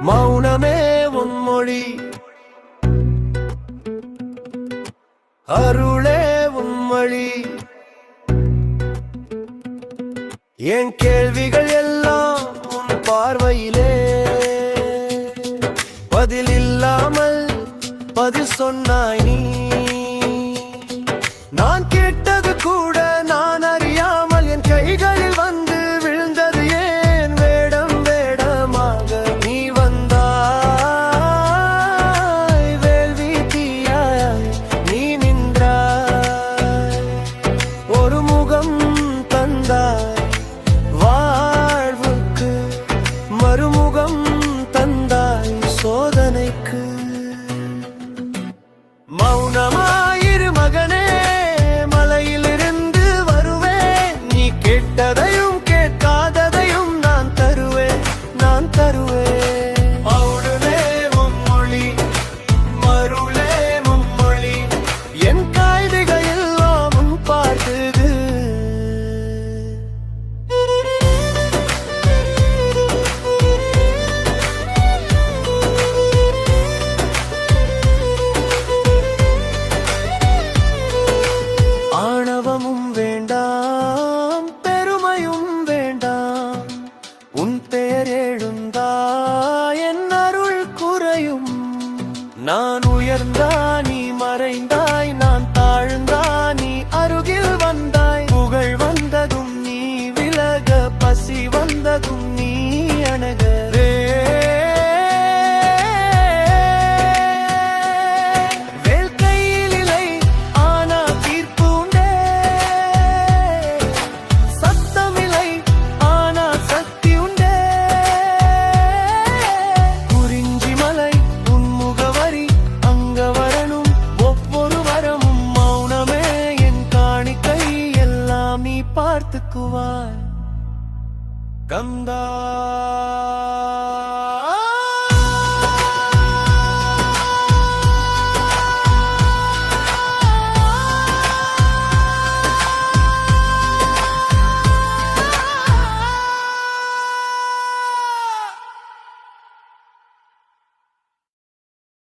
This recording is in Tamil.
மௌனமே உன் மொழி, அருளே உன் வழி. என் கேள்விகள் எல்லாம் உன் பார்வையிலே, பதில் இல்லாமல் பதில் சொன்னாய் நீ. நான் கேட்டது கூட நான் அறியாமல் என் கைகளில் வந்து விழுந்தது ஏன்? வேடம் வேடமாக நீ வந்தாய், வேள்வி தீயாய் நீ நின்றாய். ஒரு முகம் தந்தாய் வாழ்வுக்கு, மறுமுகம் தந்தாய் சோதனைக்கு. மௌனமாயிரு மகனே, மலையிலிருந்து வருவேன். நீ கேட்டதையும் கேட்காததையும் நான் தருவேன், நான் தருவேன். மௌனமே மும்மொழி, மருளே மும்மொழி. என் காய்திகள் எல்லாம் உன் பார்த்தது. ஆணவமும் வேண்டாம், பெருமையும் வேண்டாம். உன் பெயர் எழுந்தா என் அருள் குறையும். நான் உயர்ந்தா நீ மறைந்தாய், நான் தாழ்ந்தா நீ அருகில் வந்தாய். புகழ் வந்ததும் நீ விலக, பசி வந்ததும் நீ அணுகவே. பார்த்துக்குவாய் கந்தா.